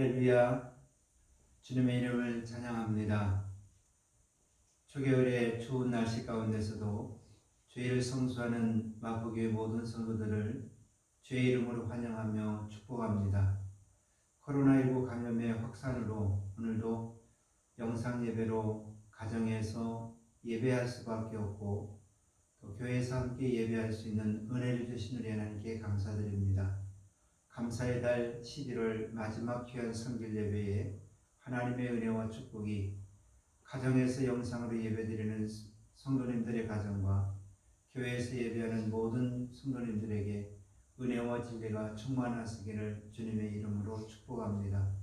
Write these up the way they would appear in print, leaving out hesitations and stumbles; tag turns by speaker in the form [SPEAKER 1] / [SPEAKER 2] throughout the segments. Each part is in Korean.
[SPEAKER 1] 할렐루야. 주님의 이름을 찬양합니다. 초겨울의 추운 날씨 가운데서도 주의를 성수하는 마포교회 모든 성도들을 주의 이름으로 환영하며 축복합니다. 코로나19 감염의 확산으로 오늘도 영상 예배로 가정에서 예배할 수밖에 없고 또 교회에서 함께 예배할 수 있는 은혜를 주신 우리 하나님께 감사드립니다. 감사의 달 11월 마지막 귀한 성길 예배에 하나님의 은혜와 축복이 가정에서 영상으로 예배드리는 성도님들의 가정과 교회에서 예배하는 모든 성도님들에게 은혜와 진리가 충만하시기를 주님의 이름으로 축복합니다.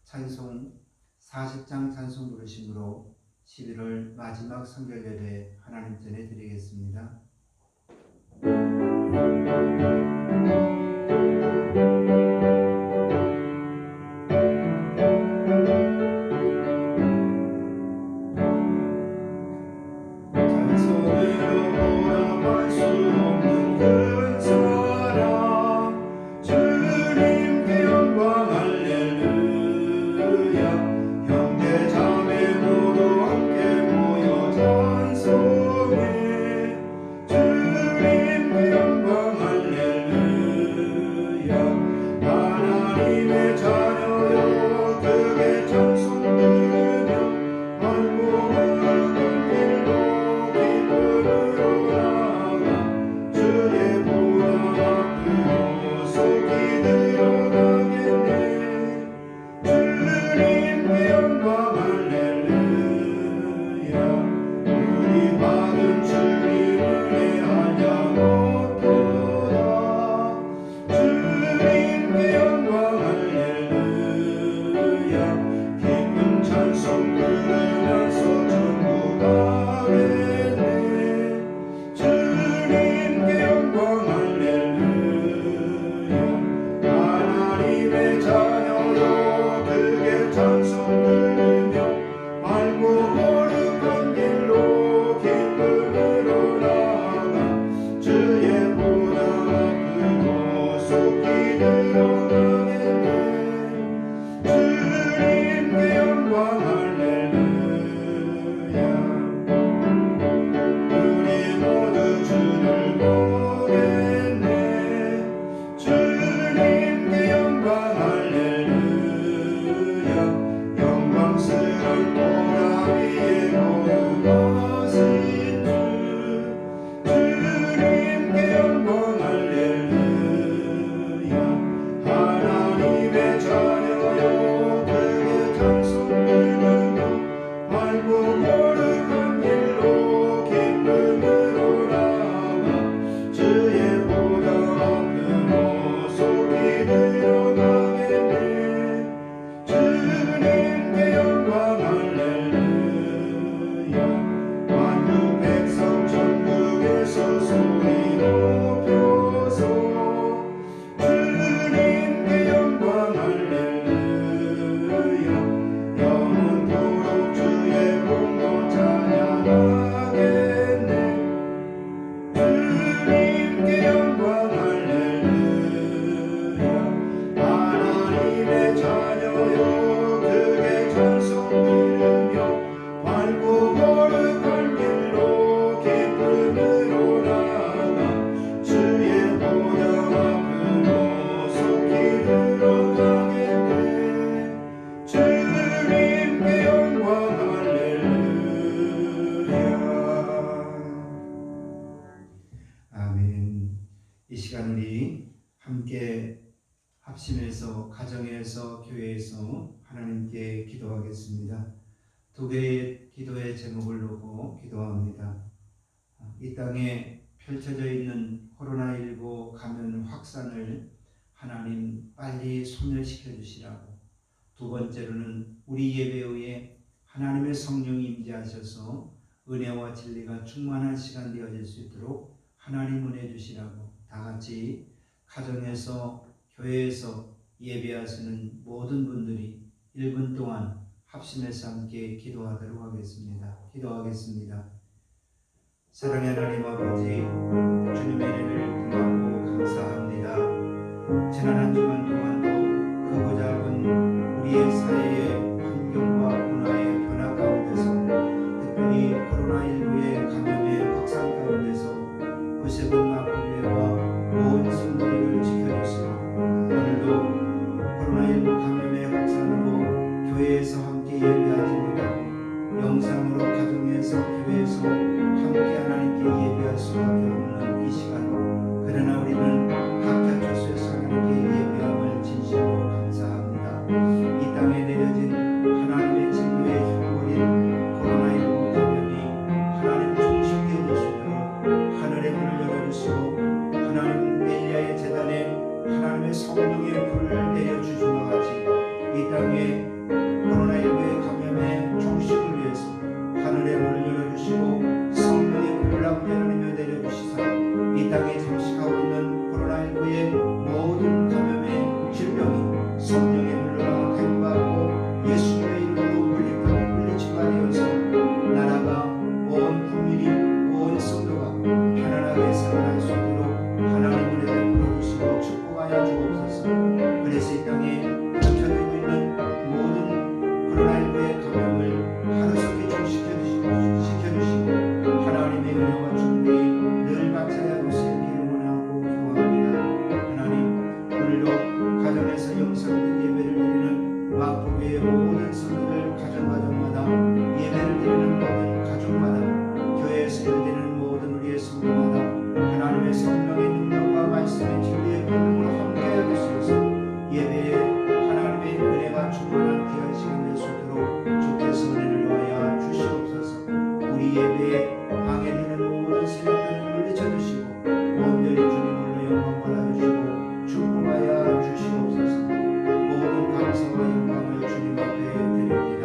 [SPEAKER 1] 찬송 40장 찬송 부르심으로 11월 마지막 성결 예배 하나님 전에 드리겠습니다. 합심해서 가정에서 교회에서 하나님께 기도하겠습니다. 두 개의 기도의 제목을 놓고 기도합니다. 이 땅에 펼쳐져 있는 코로나19 감염 확산을 하나님 빨리 소멸시켜 주시라고, 두 번째로는 우리 예배에 하나님의 성령이 임재하셔서 은혜와 진리가 충만한 시간 되어질 수 있도록 하나님 은혜 주시라고, 다 같이 가정에서 교회에서 예배하시는 모든 분들이 1분 동안 합심해서 함께 기도하도록 하겠습니다. 기도하겠습니다. 사랑의 하나님 아버지, 주님의 은혜를 고맙고 감사합니다. 지난 한 주간 동안도 크고 작은 우리 땅에 코로나19의 감염의 종식을 위해서 하늘의 문을 열어주시고 성령의 불을 아버지 하나님여 내려주시사 이 땅에 잠식하고 있는 코로나19의 모든 감염의 질병이 성령의 물로 해부하고 예수님의 이름으로 물리치고 되어서 나라가 온 국민이 온 성도가 편안하게 생활할 수 있도록 하나님의 은혜를 풀어주시고 축복하여 주옵소서. 그래서 이 땅에 펼쳐지고 있는 모든 코로나19의 감염을 하루속히 종식시켜주시고 하나님의 은혜와 축복이 늘 감사하여 주시기를 원하고 기도합니다. 하나님, 오늘도 가정에서 영상 예배를 드리는 마포교회 모든 성도들 가정마다 예배를 드리는 모든 가족마다 교회에서 예배드리는 모든 우리의 성도마다 하나님의 성령의 능력과 말씀의 진리의 권능으로 함께하여 주시옵소서. 예배에 하나님의 은혜가 충만한 귀한 시간 될 수 있도록 주께서 은혜를 더하여 주시옵소서. 우리 예배에 방해되는 모든 세력들을 물리쳐 주시고 온전히 주님으로 영광 받아주시고 축복하여 주시옵소서. 모든 감사와 영광을 주님 앞에 드립니다.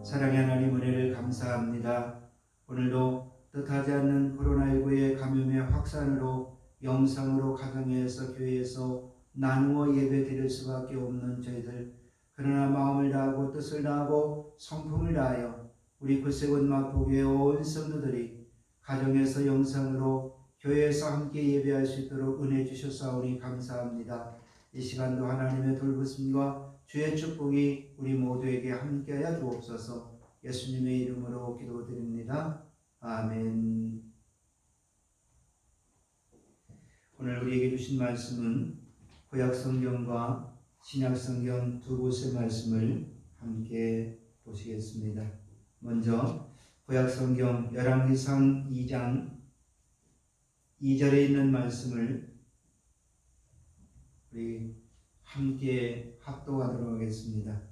[SPEAKER 1] 사랑의 하나님, 은혜를 감사합니다. 오늘도 뜻하지 않는 코로나19의 감염의 확산으로 영상으로 가정에서 교회에서 나누어 예배 드릴 수밖에 없는 저희들, 그러나 마음을 다하고 뜻을 다하고 성품을 다하여 우리 구세군 마포교회 온 성도들이 가정에서 영상으로 교회에서 함께 예배할 수 있도록 은혜 주셨사오니 감사합니다. 이 시간도 하나님의 돌보심과 주의 축복이 우리 모두에게 함께하여 주옵소서. 예수님의 이름으로 기도드립니다. 아멘. 오늘 우리에게 주신 말씀은 구약성경과 신약성경 두 곳의 말씀을 함께 보시겠습니다. 먼저 구약성경 열왕기상 2장 2절에 있는 말씀을 우리 함께 합독하도록 하겠습니다.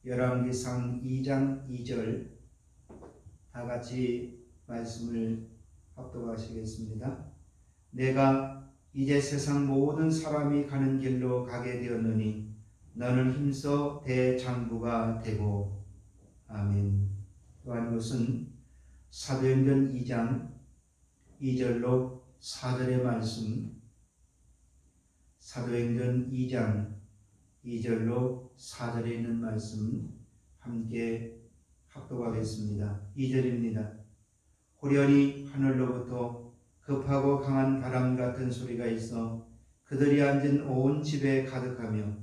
[SPEAKER 1] 열왕기상 2장 2절 다 같이 말씀을 합독하시겠습니다. 내가 이제 세상 모든 사람이 가는 길로 가게 되었느니 너는 힘써 대장부가 되고. 아멘. 또한 그것은 사도행전 2장 2절로 4절의 말씀, 사도행전 2장 2절로 4절에 있는 말씀 함께 합독하겠습니다. 2절입니다. 호련히 하늘로부터 급하고 강한 바람 같은 소리가 있어 그들이 앉은 온 집에 가득하며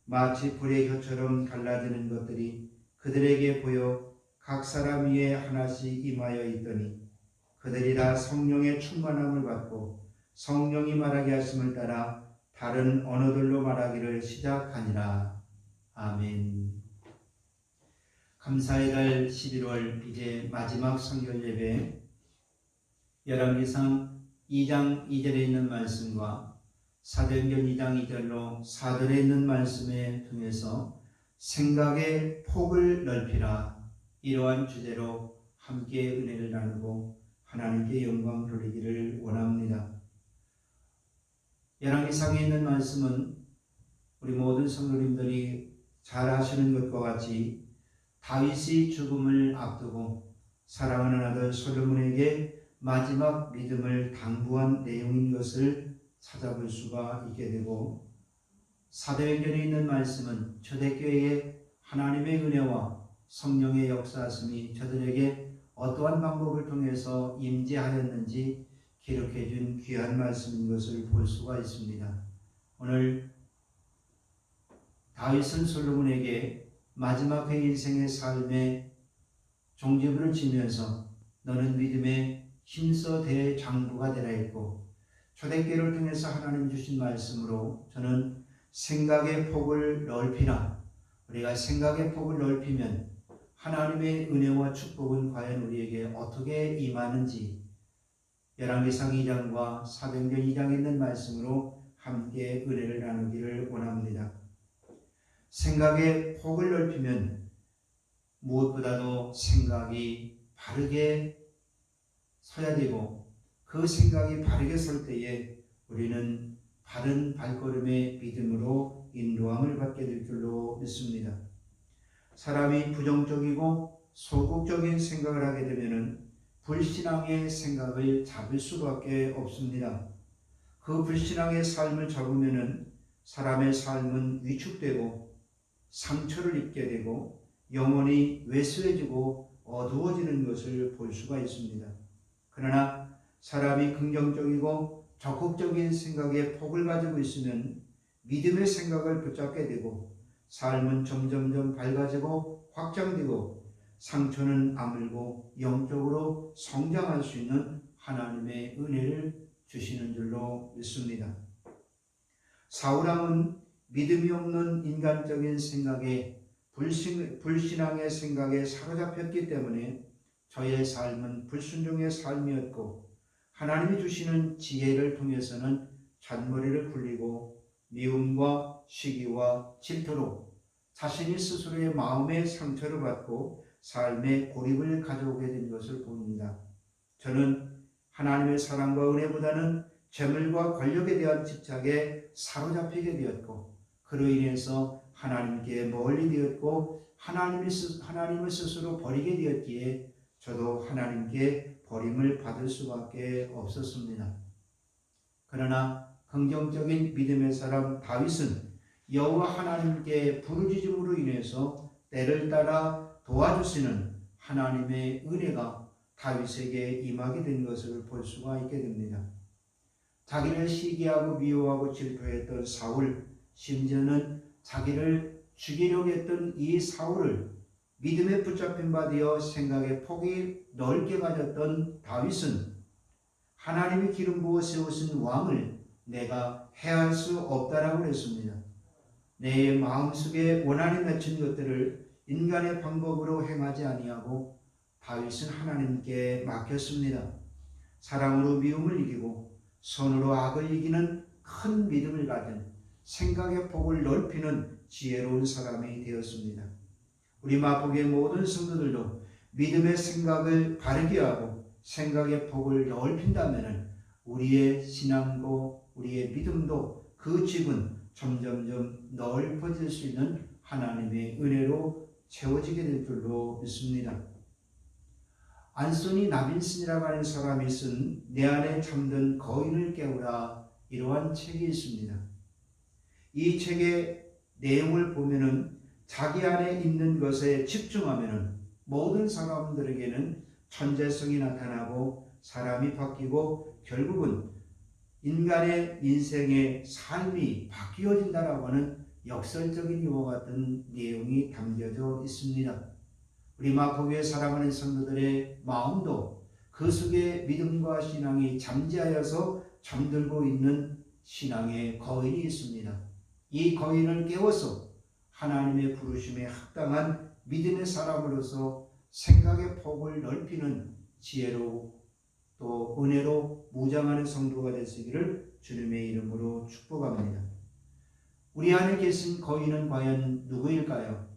[SPEAKER 1] 마치 불의 혀처럼 갈라지는 것들이 그들에게 보여 각 사람 위에 하나씩 임하여 있더니 그들이 다 성령의 충만함을 받고 성령이 말하게 하심을 따라 다른 언어들로 말하기를 시작하니라. 아멘. 감사의 달 11월 이제 마지막 성결 예배, 열왕기상 2장 2절에 있는 말씀과 사도행전 2장 2절로 4절에 있는 말씀에 통해서 생각의 폭을 넓히라, 이러한 주제로 함께 은혜를 나누고 하나님께 영광 돌리기를 원합니다. 열왕기상에 있는 말씀은 우리 모든 성도님들이 잘 아시는 것과 같이 다윗이 죽음을 앞두고 사랑하는 아들 솔로몬에게 마지막 믿음을 당부한 내용인 것을 찾아볼 수가 있게 되고, 사도행전에 있는 말씀은 초대교회의 하나님의 은혜와 성령의 역사하심이 저들에게 어떠한 방법을 통해서 임재하였는지 기록해 준 귀한 말씀인 것을 볼 수가 있습니다. 오늘 다윗은 솔로몬에게 마지막 해 인생의 삶에 종지부를 지면서 너는 믿음의 힘써 대장부가 되라 했고, 초대교회를 통해서 하나님 주신 말씀으로 저는 생각의 폭을 넓히라, 우리가 생각의 폭을 넓히면 하나님의 은혜와 축복은 과연 우리에게 어떻게 임하는지 열왕기상 2장과 사도행전 2장에 있는 말씀으로 함께 은혜를 나누기를 원합니다. 생각의 폭을 넓히면 무엇보다도 생각이 바르게 서야 되고, 그 생각이 바르게 설 때에 우리는 바른 발걸음의 믿음으로 인도함을 받게 될 줄로 믿습니다. 사람이 부정적이고 소극적인 생각을 하게 되면 불신앙의 생각을 잡을 수밖에 없습니다. 그 불신앙의 삶을 잡으면 사람의 삶은 위축되고 상처를 입게 되고 영혼이 왜소해지고 어두워지는 것을 볼 수가 있습니다. 그러나 사람이 긍정적이고 적극적인 생각에 폭을 가지고 있으면 믿음의 생각을 붙잡게 되고 삶은 점점점 밝아지고 확장되고 상처는 아물고 영적으로 성장할 수 있는 하나님의 은혜를 주시는 줄로 믿습니다. 사울왕은 믿음이 없는 인간적인 생각에 불신앙의 생각에 사로잡혔기 때문에 저의 삶은 불순종의 삶이었고 하나님이 주시는 지혜를 통해서는 잔머리를 굴리고 미움과 시기와 질투로 자신이 스스로의 마음의 상처를 받고 삶의 고립을 가져오게 된 것을 봅니다. 저는 하나님의 사랑과 은혜보다는 재물과 권력에 대한 집착에 사로잡히게 되었고 그로 인해서 하나님께 멀리 되었고 하나님을 스스로 버리게 되었기에 저도 하나님께 버림을 받을 수밖에 없었습니다. 그러나 긍정적인 믿음의 사람 다윗은 여호와 하나님께 부르짖음으로 인해서 때를 따라 도와주시는 하나님의 은혜가 다윗에게 임하게 된 것을 볼 수가 있게 됩니다. 자기를 시기하고 미워하고 질투했던 사울, 심지어는 자기를 죽이려고 했던 이 사울을 믿음에 붙잡힌 바 되어 생각의 폭이 넓게 가졌던 다윗은 하나님이 기름 부어 세우신 왕을 내가 해할 수 없다라고 했습니다. 내 마음속에 원한이 맺힌 것들을 인간의 방법으로 행하지 아니하고 다윗은 하나님께 맡겼습니다. 사랑으로 미움을 이기고 선으로 악을 이기는 큰 믿음을 가진 생각의 폭을 넓히는 지혜로운 사람이 되었습니다. 우리 마포교회 모든 성도들도 믿음의 생각을 바르게 하고 생각의 폭을 넓힌다면 우리의 신앙도 우리의 믿음도 그 집은 점점점 넓어질 수 있는 하나님의 은혜로 채워지게 될 줄로 믿습니다. 안소니 나빈슨이라고 하는 사람이 쓴 내 안에 잠든 거인을 깨우라 이러한 책이 있습니다. 이 책의 내용을 보면은 자기 안에 있는 것에 집중하면은 모든 사람들에게는 천재성이 나타나고 사람이 바뀌고 결국은 인간의 인생의 삶이 바뀌어진다라고 하는 역설적인 이와 같은 내용이 담겨져 있습니다. 우리 마포교회 사랑하는 성도들의 마음도 그 속에 믿음과 신앙이 잠재하여서 잠들고 있는 신앙의 거인이 있습니다. 이 거인을 깨워서 하나님의 부르심에 합당한 믿음의 사람으로서 생각의 폭을 넓히는 지혜로 또 은혜로 무장하는 성도가 되시기를 주님의 이름으로 축복합니다. 우리 안에 계신 거인은 과연 누구일까요?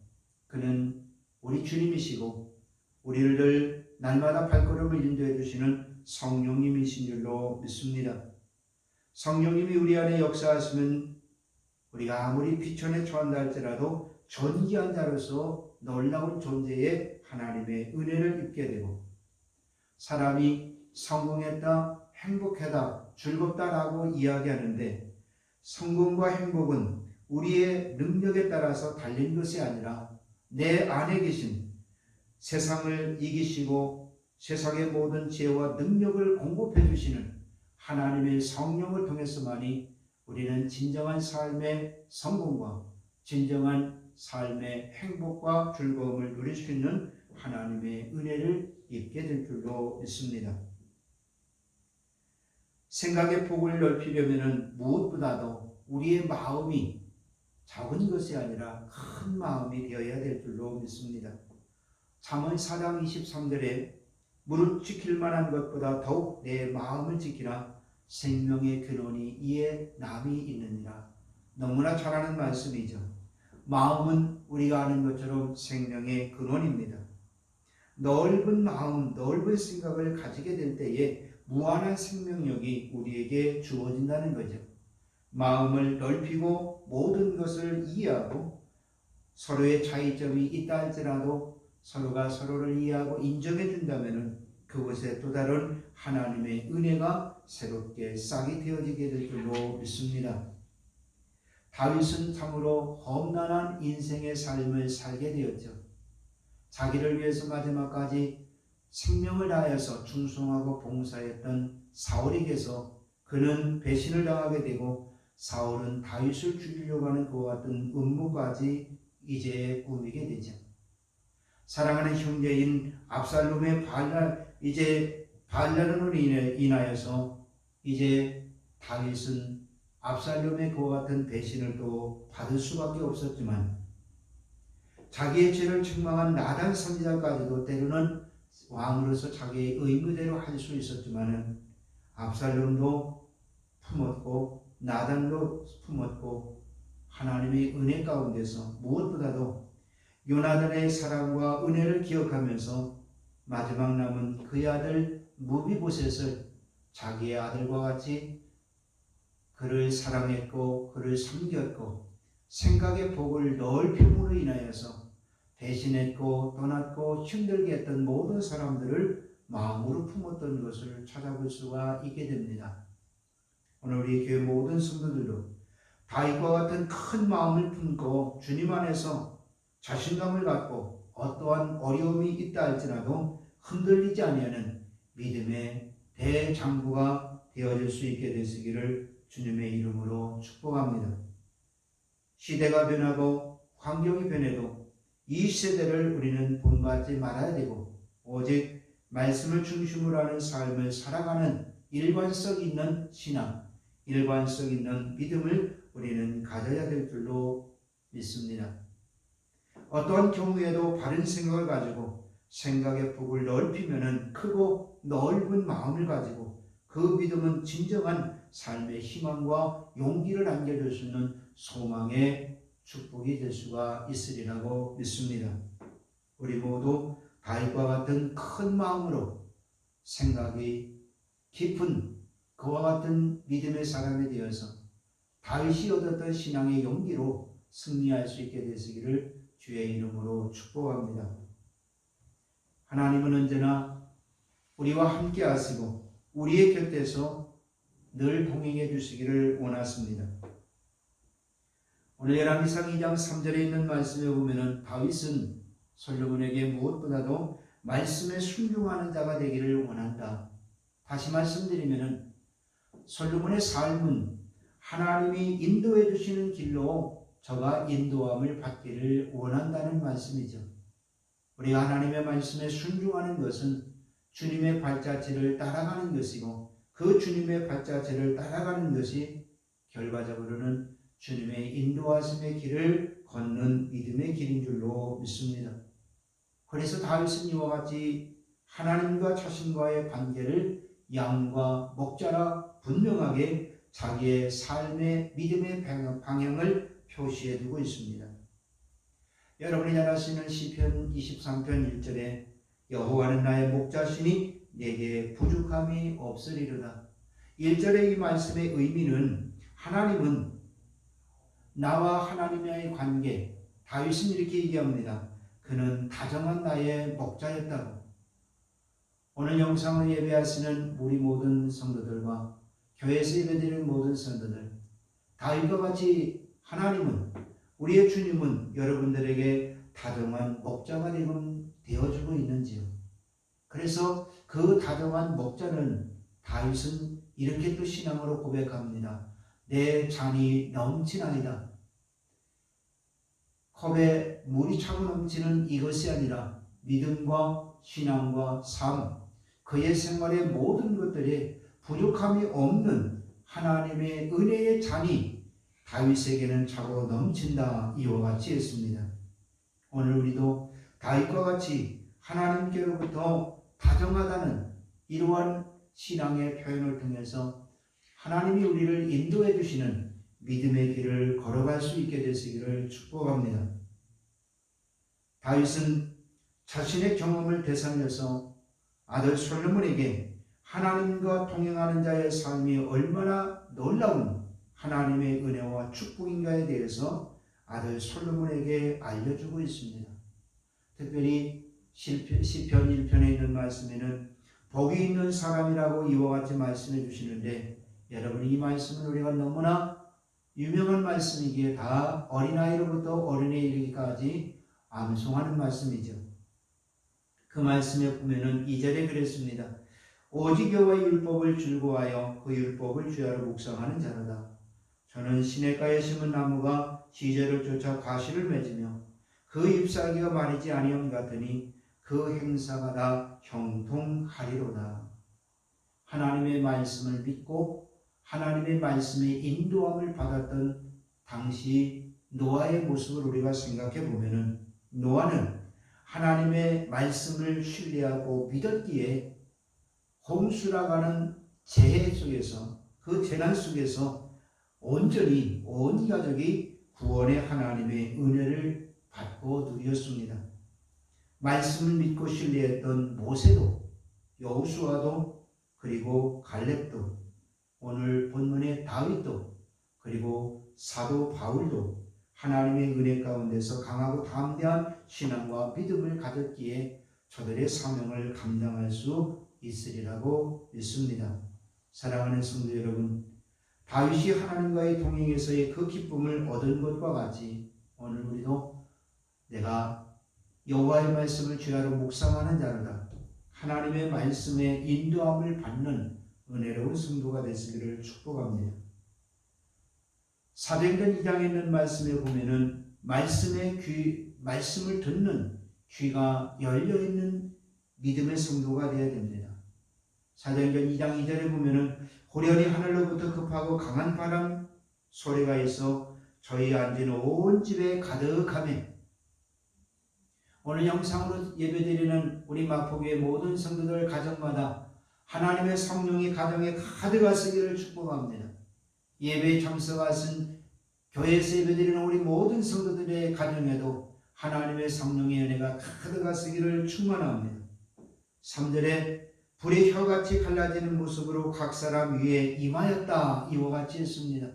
[SPEAKER 1] 그는 우리 주님이시고 우리를 날마다 발걸음을 인도해 주시는 성령님이신 줄로 믿습니다. 성령님이 우리 안에 역사하시면 우리가 아무리 비천에 처한다 할지라도 존귀한 자로서 놀라운 존재의 하나님의 은혜를 입게 되고 사람이 성공했다, 행복하다, 즐겁다라고 이야기하는데 성공과 행복은 우리의 능력에 따라서 달린 것이 아니라 내 안에 계신 세상을 이기시고 세상의 모든 지혜와 능력을 공급해 주시는 하나님의 성령을 통해서만이 우리는 진정한 삶의 성공과 진정한 삶의 행복과 즐거움을 누릴 수 있는 하나님의 은혜를 입게 될 줄로 믿습니다. 생각의 폭을 넓히려면 무엇보다도 우리의 마음이 작은 것이 아니라 큰 마음이 되어야 될 줄로 믿습니다. 잠언 4장 23절에 무릇 지킬 만한 것보다 더욱 내 마음을 지키라 생명의 근원이 이에 남이 있느니라. 너무나 잘 아는 말씀이죠. 마음은 우리가 아는 것처럼 생명의 근원입니다. 넓은 마음, 넓은 생각을 가지게 될 때에 무한한 생명력이 우리에게 주어진다는 거죠. 마음을 넓히고 모든 것을 이해하고 서로의 차이점이 있다 할지라도 서로가 서로를 이해하고 인정해 준다면 그곳에 또 다른 하나님의 은혜가 새롭게 싹이 되어지게 될 줄로 믿습니다. 다윗은 참으로 험난한 인생의 삶을 살게 되었죠. 자기를 위해서 마지막까지 생명을 다하여서 충성하고 봉사했던 사울에게서 그는 배신을 당하게 되고 사울은 다윗을 죽이려고 하는 그와 같은 음모까지 이제 꾸미게 되죠. 사랑하는 형제인 압살롬의 반란으로 인하여서 이제 다윗은 압살롬의 그와 같은 배신을 또 받을 수밖에 없었지만 자기의 죄를 책망한 나단 선지자까지도 때로는 왕으로서 자기의 의무대로 할 수 있었지만 압살롬도 품었고 나단도 품었고 하나님의 은혜 가운데서 무엇보다도 요나단의 사랑과 은혜를 기억하면서 마지막 남은 그의 아들 무비보셋을 자기의 아들과 같이 그를 사랑했고 그를 섬겼고 생각의 폭을 넓힘으로 인하여서 배신했고 떠났고 힘들게 했던 모든 사람들을 마음으로 품었던 것을 찾아볼 수가 있게 됩니다. 오늘 우리 교회 모든 성도들도 다윗과 같은 큰 마음을 품고 주님 안에서 자신감을 갖고 어떠한 어려움이 있다 할지라도 흔들리지 아니하는 믿음의 대장부가 되어질 수 있게 되시기를 주님의 이름으로 축복합니다. 시대가 변하고 환경이 변해도 이 세대를 우리는 본받지 말아야 되고 오직 말씀을 중심으로 하는 삶을 살아가는 일관성 있는 신앙, 일관성 있는 믿음을 우리는 가져야 될 줄로 믿습니다. 어떠한 경우에도 바른 생각을 가지고 생각의 폭을 넓히면 크고 넓은 마음을 가지고 그 믿음은 진정한 삶의 희망과 용기를 안겨줄 수 있는 소망의 축복이 될 수가 있으리라고 믿습니다. 우리 모두 다윗과 같은 큰 마음으로 생각이 깊은 그와 같은 믿음의 사람이 되어서 다윗이 얻었던 신앙의 용기로 승리할 수 있게 되시기를 주의 이름으로 축복합니다. 하나님은 언제나 우리와 함께 하시고 우리의 곁에서 늘 동행해 주시기를 원하십니다. 오늘 열왕기상 2장 3절에 있는 말씀에 보면 다윗은 솔로몬에게 무엇보다도 말씀에 순종하는 자가 되기를 원한다. 다시 말씀드리면 솔로몬의 삶은 하나님이 인도해 주시는 길로 저가 인도함을 받기를 원한다는 말씀이죠. 우리가 하나님의 말씀에 순종하는 것은 주님의 발자취를 따라가는 것이고 그 주님의 발자취를 따라가는 것이 결과적으로는 주님의 인도하심의 길을 걷는 믿음의 길인 줄로 믿습니다. 그래서 다윗은 이와 같이 하나님과 자신과의 관계를 양과 목자라 분명하게 자기의 삶의 믿음의 방향을 표시해 두고 있습니다. 여러분이 잘 아시는 시편 23편 1절에 여호와는 나의 목자시니 내게 부족함이 없으리로다. 1절의 이 말씀의 의미는 하나님은 나와 하나님의 관계, 다윗은 이렇게 얘기합니다. 그는 다정한 나의 목자였다고. 오늘 영상을 예배하시는 우리 모든 성도들과 교회에서 예배드리는 모든 성도들, 다윗과 같이 하나님은, 우리의 주님은 여러분들에게 다정한 목자가 되어주고 있는지요. 그래서 그 다정한 목자는 다윗은 이렇게 또 신앙으로 고백합니다. 내 잔이 넘치나이다. 컵에 물이 차고 넘치는 이것이 아니라 믿음과 신앙과 삶, 그의 생활의 모든 것들이 부족함이 없는 하나님의 은혜의 잔이 다윗에게는 차고 넘친다. 이와 같이 했습니다. 오늘 우리도 다윗과 같이 하나님께로부터 다정하다는 이러한 신앙의 표현을 통해서 하나님이 우리를 인도해 주시는 믿음의 길을 걸어갈 수 있게 되시기를 축복합니다. 다윗은 자신의 경험을 되살려서 아들 솔로몬에게 하나님과 동행하는 자의 삶이 얼마나 놀라운 하나님의 은혜와 축복인가에 대해서 아들 솔로몬에게 알려주고 있습니다. 특별히 시편 1편에 있는 말씀에는 복이 있는 사람이라고 이와 같이 말씀해 주시는데, 여러분 이 말씀은 우리가 너무나 유명한 말씀이기에 다 어린아이로부터 어른에 이르기까지 암송하는 말씀이죠. 그 말씀에 보면은 2절에 그랬습니다. 오직 여호와의 율법을 즐거워하여 그 율법을 주야로 묵상하는 자로다. 저는 시냇가에 심은 나무가 지저를 쫓아 가시를 맺으며 그 잎사귀가 마르지 아니함 같으니 그 행사가 다 형통하리로다. 하나님의 말씀을 믿고 하나님의 말씀의 인도함을 받았던 당시 노아의 모습을 우리가 생각해 보면은, 노아는 하나님의 말씀을 신뢰하고 믿었기에 홍수라가는 재해 속에서, 그 재난 속에서 온전히 온 가족이 구원의 하나님의 은혜를 받고 누렸습니다. 말씀을 믿고 신뢰했던 모세도, 여호수아도, 그리고 갈렙도, 오늘 본문의 다윗도, 그리고 사도 바울도 하나님의 은혜 가운데서 강하고 담대한 신앙과 믿음을 가졌기에 저들의 사명을 감당할 수 있으리라고 믿습니다. 사랑하는 성도 여러분, 다윗이 하나님과의 동행에서의 그 기쁨을 얻은 것과 같이 오늘 우리도 내가 여호와의 말씀을 주야로 묵상하는 자로다, 하나님의 말씀에 인도함을 받는 은혜로운 성도가 되시기를 축복합니다. 사도행전 2장에 있는 말씀에 보면은 말씀을 듣는 귀가 열려있는 믿음의 성도가 되어야 됩니다. 사도행전 2장 2절에 보면은 호련히 하늘로부터 급하고 강한 바람 소리가 있어 저희 앉은 온 집에 가득하며, 오늘 영상으로 예배드리는 우리 마포교회 모든 성도들 가정마다 하나님의 성령이 가정에 가득하시기를 축복합니다. 예배에 참석하신 교회에서 예배드리는 우리 모든 성도들의 가정에도 하나님의 성령의 은혜가 가득하시기를 축원합니다. 3절에 불의 혀같이 갈라지는 모습으로 각 사람 위에 임하였다, 이와 같이 했습니다.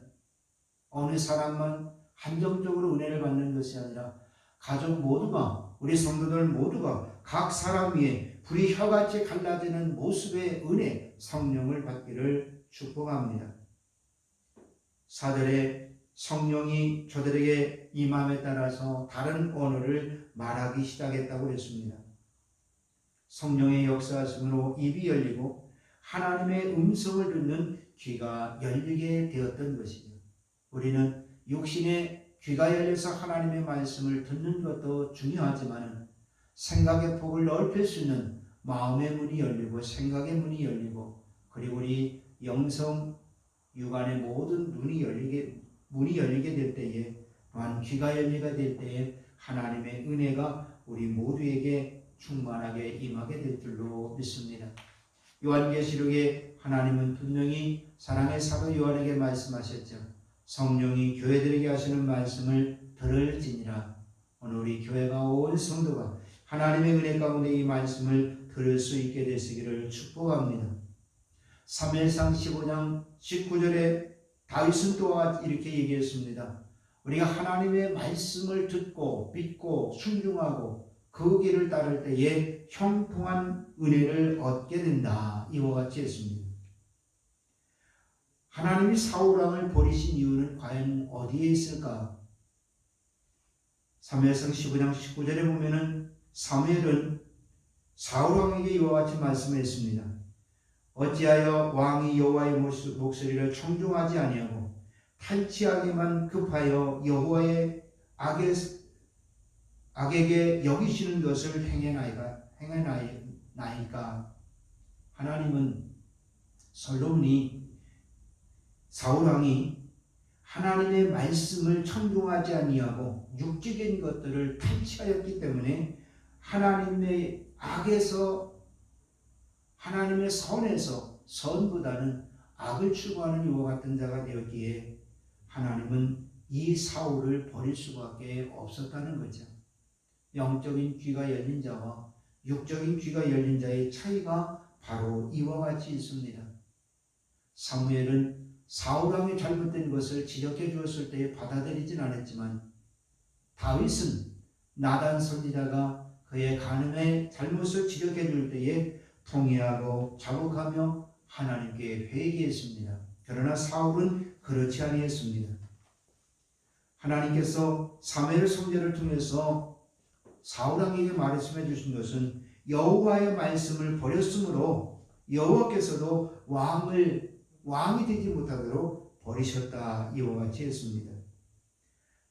[SPEAKER 1] 어느 사람만 한정적으로 은혜를 받는 것이 아니라 가족 모두가, 우리 성도들 모두가 각 사람 위에 불이 혀같이 갈라지는 모습의 은혜, 성령을 받기를 축복합니다. 4절에 성령이 저들에게 임함에 따라서 다른 언어를 말하기 시작했다고 했습니다. 성령의 역사하심으로 입이 열리고 하나님의 음성을 듣는 귀가 열리게 되었던 것이죠. 우리는 육신의 귀가 열려서 하나님의 말씀을 듣는 것도 중요하지만 생각의 폭을 넓힐 수 있는 마음의 문이 열리고 생각의 문이 열리고, 그리고 우리 영성 육안의 모든 문이 열리게 될 때에, 또한 귀가 열리게 될 때에 하나님의 은혜가 우리 모두에게 충만하게 임하게 될 줄로 믿습니다. 요한계시록에 하나님은 분명히 사랑의 사도 요한에게 말씀하셨죠. 성령이 교회들에게 하시는 말씀을 들을지니라. 오늘 우리 교회가 온 성도가 하나님의 은혜 가운데 이 말씀을 들을 수 있게 되시기를 축복합니다. 사무엘상 15장 19절에 다윗은 또한 이렇게 얘기했습니다. 우리가 하나님의 말씀을 듣고 믿고 순종하고 그 길을 따를 때에 형통한 은혜를 얻게 된다, 이와 같이 했습니다. 하나님이 사울왕을 버리신 이유는 과연 어디에 있을까? 사무엘상 15장 19절에 보면은 사무엘은 사울왕에게 이와 같이 말씀했습니다. 어찌하여 왕이 여호와의 목소리를 청종하지 아니하고 탈취하기만 급하여 여호와의 악에게 여기시는 것을 행해나이까? 하나님은, 솔로몬이, 사울왕이 하나님의 말씀을 청종하지 아니하고 육적인 것들을 탈취하였기 때문에 하나님의 악에서, 하나님의 선에서 선보다는 악을 추구하는 이와 같은 자가 되었기에 하나님은 이 사울을 버릴 수밖에 없었다는 거죠. 영적인 귀가 열린 자와 육적인 귀가 열린 자의 차이가 바로 이와 같이 있습니다. 사무엘은 사울왕의 잘못된 것을 지적해 주었을 때에 받아들이진 않았지만 다윗은 나단 선지자가 그의 간음의 잘못을 지적해 줄 때에 통회하고 자복하며 하나님께 회개했습니다. 그러나 사울은 그렇지 아니했습니다. 하나님께서 사무엘 선지자를 통해서 사울왕에게 말씀해 주신 것은 여호와의 말씀을 버렸으므로 여호와께서도 왕이 되지 못하도록 버리셨다, 이와 같이 했습니다.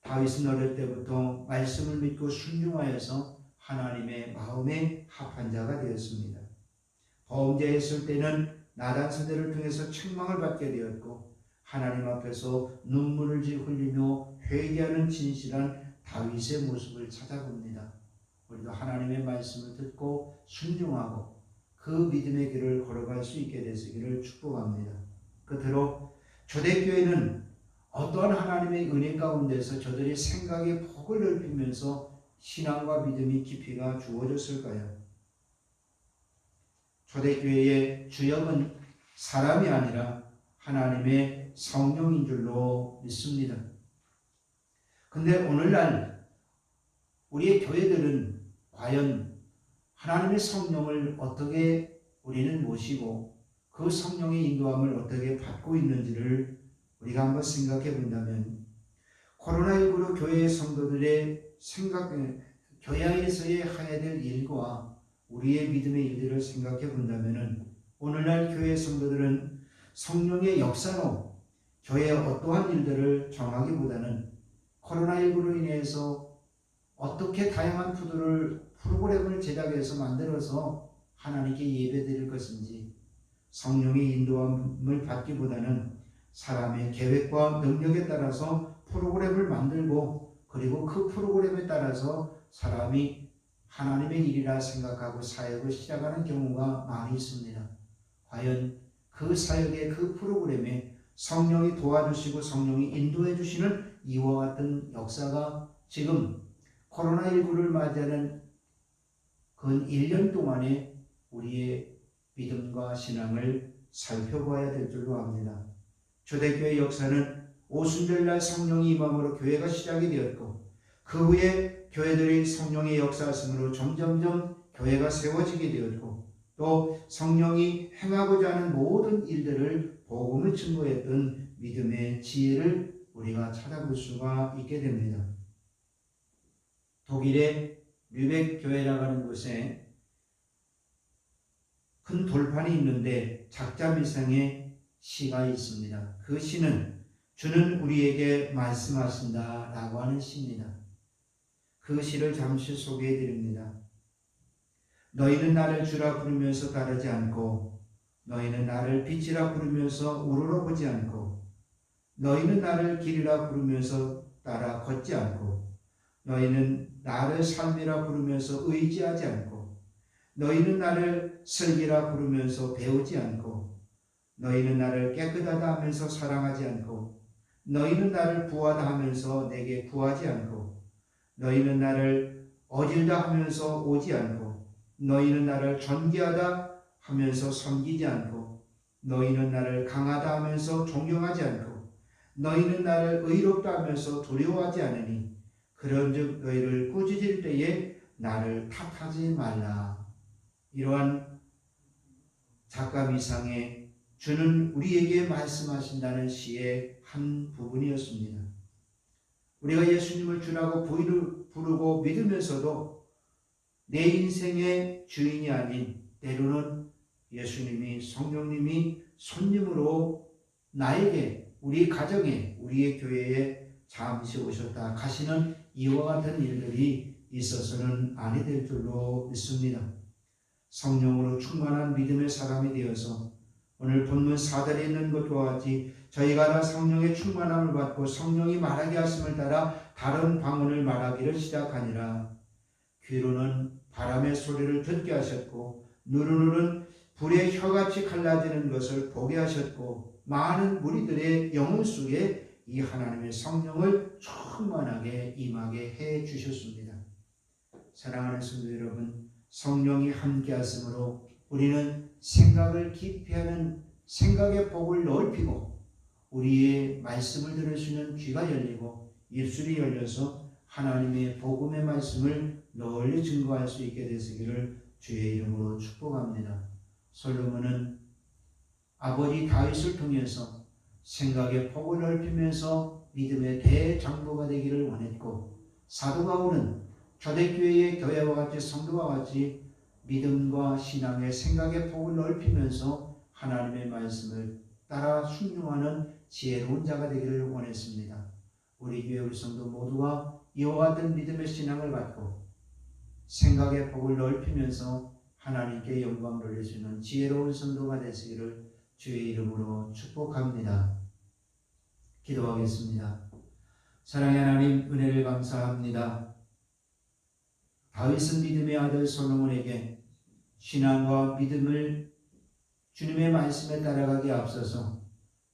[SPEAKER 1] 다윗은 어릴 때부터 말씀을 믿고 순종하여서 하나님의 마음에 합한 자가 되었습니다. 범죄했을 때는 나단 선지자를 통해서 책망을 받게 되었고 하나님 앞에서 눈물을 흘리며 회개하는 진실한 다윗의 모습을 찾아봅니다. 우리도 하나님의 말씀을 듣고 순종하고 그 믿음의 길을 걸어갈 수 있게 되시기를 축복합니다. 그대로 초대교회는 어떠한 하나님의 은혜 가운데서 저들이 생각의 폭을 넓히면서 신앙과 믿음의 깊이가 주어졌을까요? 초대교회의 주역은 사람이 아니라 하나님의 성령인 줄로 믿습니다. 근데 오늘날 우리의 교회들은 과연 하나님의 성령을 어떻게 우리는 모시고 그 성령의 인도함을 어떻게 받고 있는지를 우리가 한번 생각해 본다면, 코로나19로 교회의 성도들의 교회에서의 해야 될 일과 우리의 믿음의 일들을 생각해 본다면, 오늘날 교회 성도들은 성령의 역사로 교회의 어떠한 일들을 정하기보다는 코로나19로 인해서 어떻게 다양한 프로그램을 제작해서 만들어서 하나님께 예배드릴 것인지, 성령의 인도함을 받기보다는 사람의 계획과 능력에 따라서 프로그램을 만들고 그리고 그 프로그램에 따라서 사람이 하나님의 일이라 생각하고 사역을 시작하는 경우가 많이 있습니다. 과연 그 사역의 그 프로그램에 성령이 도와주시고 성령이 인도해 주시는 이와 같은 역사가 지금 코로나19를 맞이하는 근 1년 동안에 우리의 믿음과 신앙을 살펴봐야 될 줄로 압니다. 초대교회 역사는 오순절날 성령이 임함으로 교회가 시작이 되었고 그 후에 교회들이 성령의 역사하심으로 점점점 교회가 세워지게 되었고 또 성령이 행하고자 하는 모든 일들을 복음을 증거했던 믿음의 지혜를 우리가 찾아볼 수가 있게 됩니다. 독일의 류벡 교회라고 하는 곳에 큰 돌판이 있는데 작자미상의 시가 있습니다. 그 시는 주는 우리에게 말씀하신다 라고 하는 시입니다. 그 시를 잠시 소개해 드립니다. 너희는 나를 주라 부르면서 따르지 않고 너희는 나를 빛이라 부르면서 우러러보지 않고 너희는 나를 길이라 부르면서 따라 걷지 않고 너희는 나를 삶이라 부르면서 의지하지 않고 너희는 나를 슬기라 부르면서 배우지 않고 너희는 나를 깨끗하다 하면서 사랑하지 않고 너희는 나를 부하다 하면서 내게 구하지 않고 너희는 나를 어질다 하면서 오지 않고 너희는 나를 존귀하다 하면서 섬기지 않고 너희는 나를 강하다 하면서 존경하지 않고 너희는 나를 의롭다 하면서 두려워하지 않으니 그런즉 너희를 꾸짖을 때에 나를 탓하지 말라. 이러한 작가미상의 주는 우리에게 말씀하신다는 시의 한 부분이었습니다. 우리가 예수님을 주라고 부르고 믿으면서도 내 인생의 주인이 아닌 때로는 예수님이 성령님이 손님으로 나에게 우리 가정에 우리의 교회에 잠시 오셨다 가시는 이와 같은 일들이 있어서는 아니 될 줄로 믿습니다. 성령으로 충만한 믿음의 사람이 되어서 오늘 본문 4절에 있는 것과 같이 저희가 다 성령의 충만함을 받고 성령이 말하게 하심을 따라 다른 방언을 말하기를 시작하니라. 귀로는 바람의 소리를 듣게 하셨고 눈으로는 불의 혀같이 갈라지는 것을 보게 하셨고 많은 무리들의 영혼 속에 이 하나님의 성령을 충만하게 임하게 해 주셨습니다. 사랑하는 성도 여러분, 성령이 함께 하심으로 우리는 생각을 깊이 하는 생각의 폭을 넓히고 우리의 말씀을 들을 수 있는 귀가 열리고 입술이 열려서 하나님의 복음의 말씀을 널리 증거할 수 있게 되시기를 주의 이름으로 축복합니다. 솔로몬은 아버지 다윗을 통해서 생각의 폭을 넓히면서 믿음의 대장로가 되기를 원했고, 사도 바울은 초대교회의 교회와 같이 성도와 같이 믿음과 신앙의 생각의 폭을 넓히면서 하나님의 말씀을 따라 순종하는 지혜로운 자가 되기를 원했습니다. 우리 교회 우리 성도 모두가 이와 같은 믿음의 신앙을 갖고 생각의 폭을 넓히면서 하나님께 영광 돌릴 수 있는 지혜로운 성도가 되시기를 주의 이름으로 축복합니다. 기도하겠습니다. 사랑의 하나님, 은혜를 감사합니다. 다윗은 믿음의 아들 솔로몬에게 신앙과 믿음을 주님의 말씀에 따라가기에 앞서서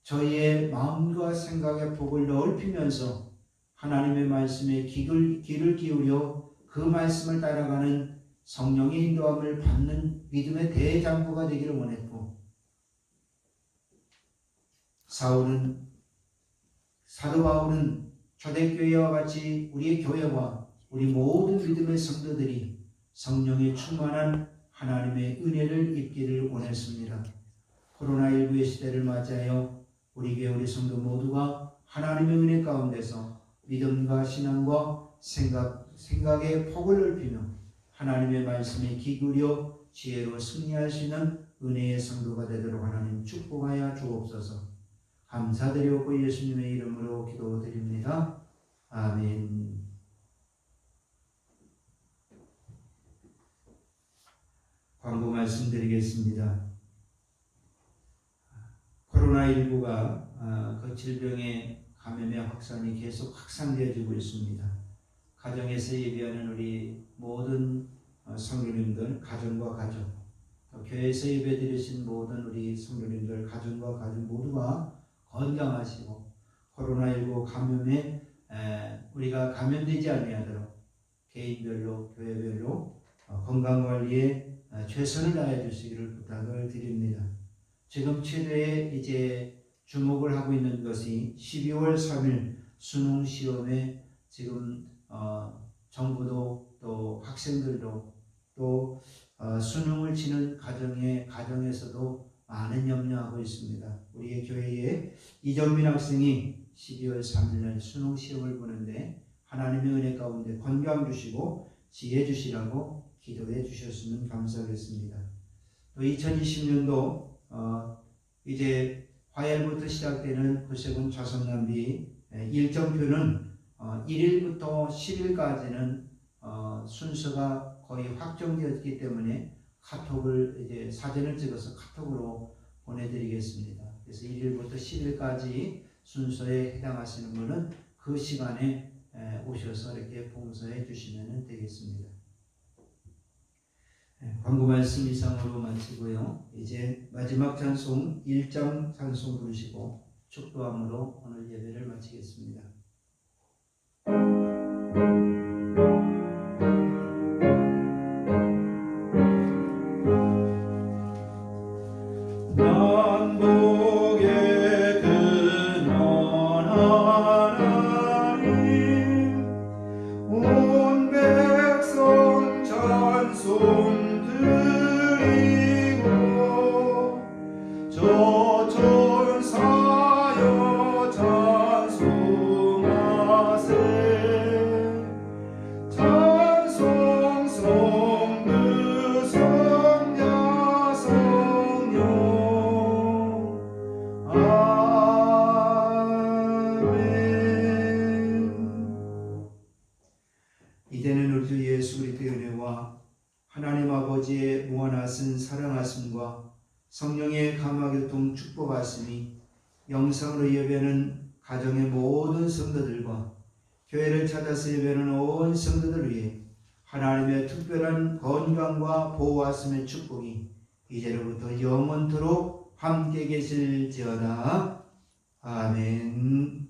[SPEAKER 1] 저희의 마음과 생각의 폭을 넓히면서 하나님의 말씀에 귀를 기울여 그 말씀을 따라가는 성령의 인도함을 받는 믿음의 대장부가 되기를 원했고, 사도 바울은 초대교회와 같이 우리의 교회와 우리 모든 믿음의 성도들이 성령의 충만한 하나님의 은혜를 입기를 원했습니다. 코로나19의 시대를 맞이하여 우리 교회 우리 성도 모두가 하나님의 은혜 가운데서 믿음과 신앙과 생각의 폭을 넓히며 하나님의 말씀에 귀 기울여 지혜로 승리할 수 있는 은혜의 성도가 되도록 하나님 축복하여 주옵소서. 감사드리고 예수님의 이름으로 기도드립니다. 아멘. 광고 말씀드리겠습니다. 코로나19가 그 질병의 감염의 확산이 계속 확산되어지고 있습니다. 가정에서 예배하는 우리 모든 성도님들, 가정과 가정, 교회에서 예배드리신 모든 우리 성도님들, 가정과 가정 모두가 건강하시고 코로나19 감염에 우리가 감염되지 아니하도록 개인별로 교회별로 건강관리에 최선을 다해 주시기를 부탁을 드립니다. 지금 최대의 이제 주목을 하고 있는 것이 12월 3일 수능 시험에 지금 정부도 또 학생들도 또 수능을 치는 가정에서도 많은 염려하고 있습니다. 우리의 교회에 이정민 학생이 12월 3일날 수능 시험을 보는데 하나님의 은혜 가운데 건강 주시고 지혜 주시라고 기도해 주셨으면 감사하겠습니다. 또 2020년도 이제 화요일부터 시작되는 구세군 자선남비 일정표는 1일부터 10일까지는 순서가 거의 확정되었기 때문에 카톡을 이제 사진을 찍어서 카톡으로 보내드리겠습니다. 그래서 1일부터 10일까지 순서에 해당하시는 분은 그 시간에 오셔서 이렇게 봉사해 주시면 되겠습니다. 광고 말씀 이상으로 마치고요. 이제 마지막 찬송 1장 찬송 부르시고 축도함으로 오늘 예배를 마치겠습니다. 이제는 우리 주 예수 그리스도의 은혜와 하나님 아버지의 무한하신 사랑하심과 성령의 감화교통 축복하심이 영상으로 예배하는 가정의 모든 성도들과 교회를 찾아서 예배하는 온 성도들 위해 하나님의 특별한 건강과 보호하심의 축복이 이제로부터 영원토록 함께 계실지어다. 아멘.